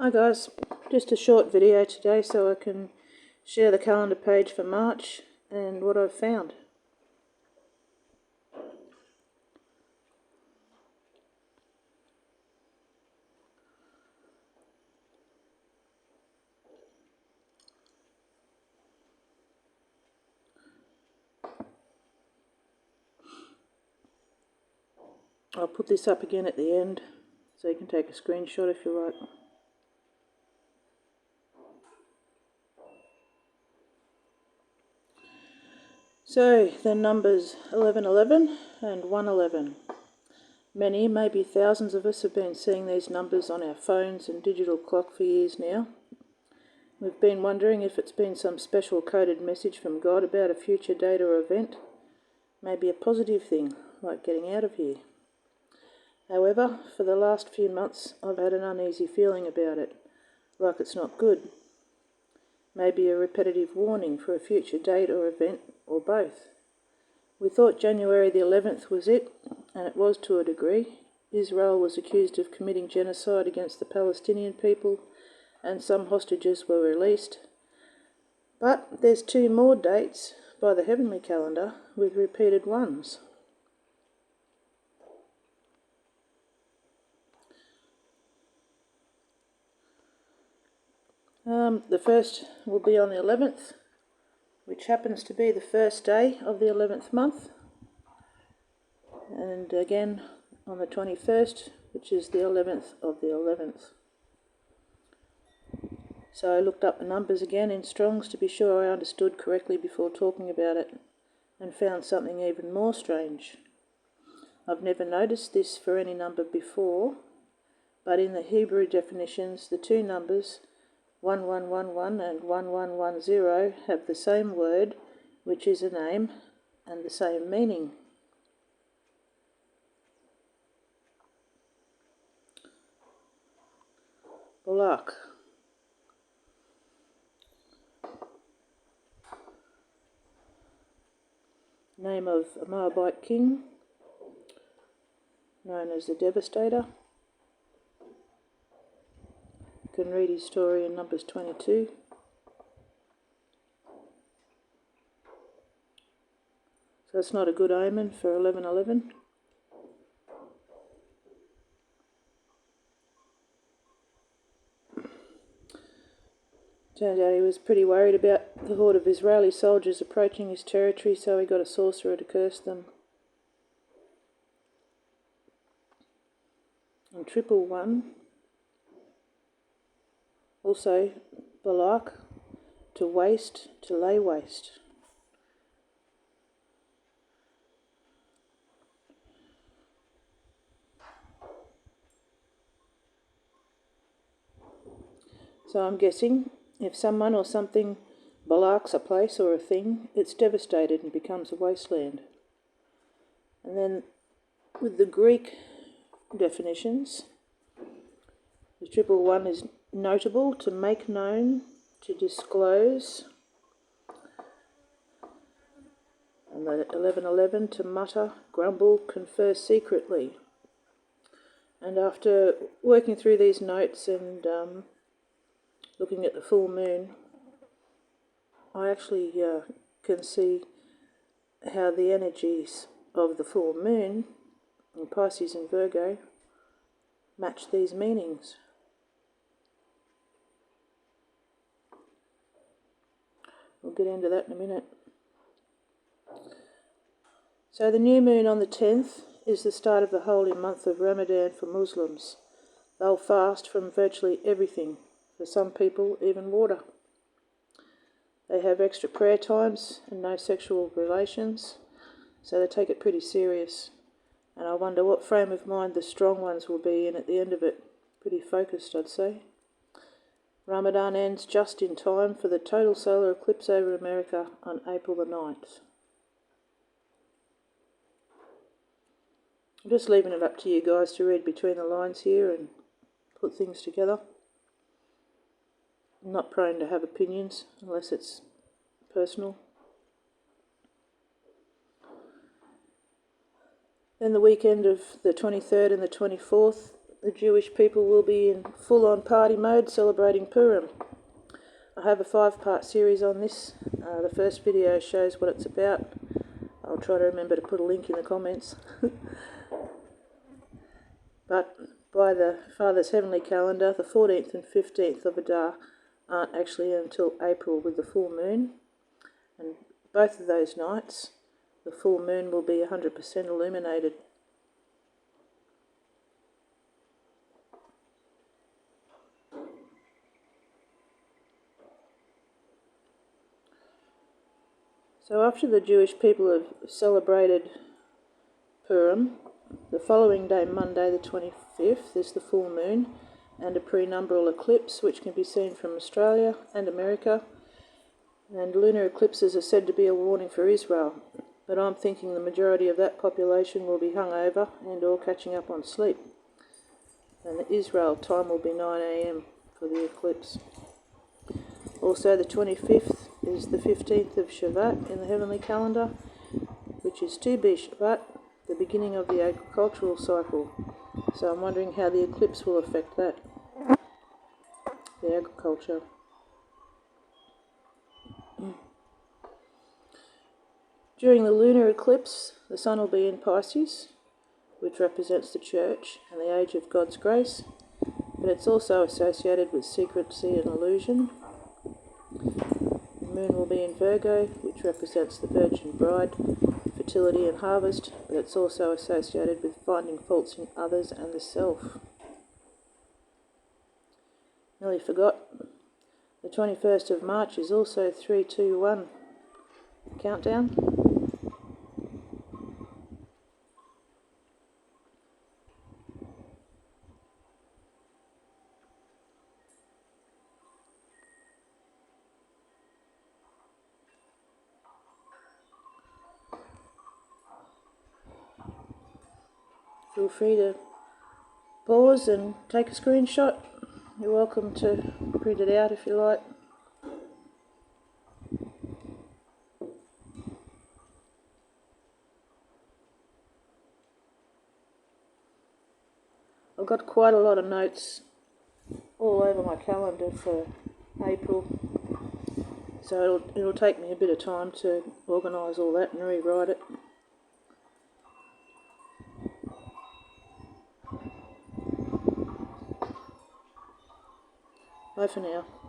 Hi guys, just a short video today so I can share the calendar page for March and what I've found. I'll put this up again at the end so you can take a screenshot if you like. So the numbers 1111 and 111. Many, maybe thousands of us have been seeing these numbers on our phones and digital clock for years now. We've been wondering if it's been some special coded message from God about a future date or event. Maybe a positive thing, like getting out of here. However, for the last few months I've had an uneasy feeling about it, like it's not good. Maybe a repetitive warning for a future date or event, or both. We thought January the 11th was it, and it was to a degree. Israel was accused of committing genocide against the Palestinian people, and some hostages were released. But there's two more dates by the heavenly calendar with repeated ones. The first will be on the 11th, which happens to be the first day of the 11th month, and again on the 21st, which is the 11th of the 11th. So I looked up the numbers again in Strong's to be sure I understood correctly before talking about it, and found something even more strange. I've never noticed this for any number before, but in the Hebrew definitions, the two numbers 1111 and 1110 have the same word, which is a name, and the same meaning. Balak. Name of a Moabite king, known as the Devastator. You can read his story in Numbers 22. So it's not a good omen for 1111. Turns out he was pretty worried about the horde of Israeli soldiers approaching his territory, so he got a sorcerer to curse them. And 111, also Balak, to waste, to lay waste. So I'm guessing if someone or something balaks a place or a thing, it's devastated and becomes a wasteland. And then with the Greek definitions, the 111 is notable, to make known, to disclose, and the 1111 to mutter, grumble, confer secretly. And after working through these notes and looking at the full moon, I actually can see how the energies of the full moon in Pisces and Virgo match these meanings. We'll get into that in a minute. So the new moon on the 10th is the start of the holy month of Ramadan for Muslims. They'll fast from virtually everything, for some people even water. They have extra prayer times and no sexual relations, so they take it pretty serious. And I wonder what frame of mind the strong ones will be in at the end of it. Pretty focused, I'd say. Ramadan ends just in time for the total solar eclipse over America on April the 9th. I'm just leaving it up to you guys to read between the lines here and put things together. I'm not prone to have opinions unless it's personal. Then the weekend of the 23rd and the 24th the Jewish people will be in full-on party mode celebrating Purim. I have a 5-part series on this. The first video shows what it's about. I'll try to remember to put a link in the comments. But by the Father's heavenly calendar, the 14th and 15th of Adar aren't actually until April with the full moon. And both of those nights, the full moon will be 100% illuminated. So after the Jewish people have celebrated Purim, the following day, Monday the 25th, is the full moon and a prenumbral eclipse which can be seen from Australia and America. And lunar eclipses are said to be a warning for Israel, but I'm thinking the majority of that population will be hungover and or catching up on sleep. And the Israel time will be 9 AM for the eclipse. Also the 25th is the 15th of Shevat in the heavenly calendar, which is Tu B'Shvat, the beginning of the agricultural cycle. So I'm wondering how the eclipse will affect that, the agriculture. During the lunar eclipse, the sun will be in Pisces, which represents the church and the age of God's grace, but it's also associated with secrecy and illusion. The moon will be in Virgo, which represents the virgin bride, fertility and harvest, but it's also associated with finding faults in others and the self. Nearly forgot, the 21st of March is also 3-2-1 countdown. Feel free to pause and take a screenshot. You're welcome to print it out if you like. I've got quite a lot of notes all over my calendar for April, so it'll take me a bit of time to organise all that and rewrite it. Bye for now.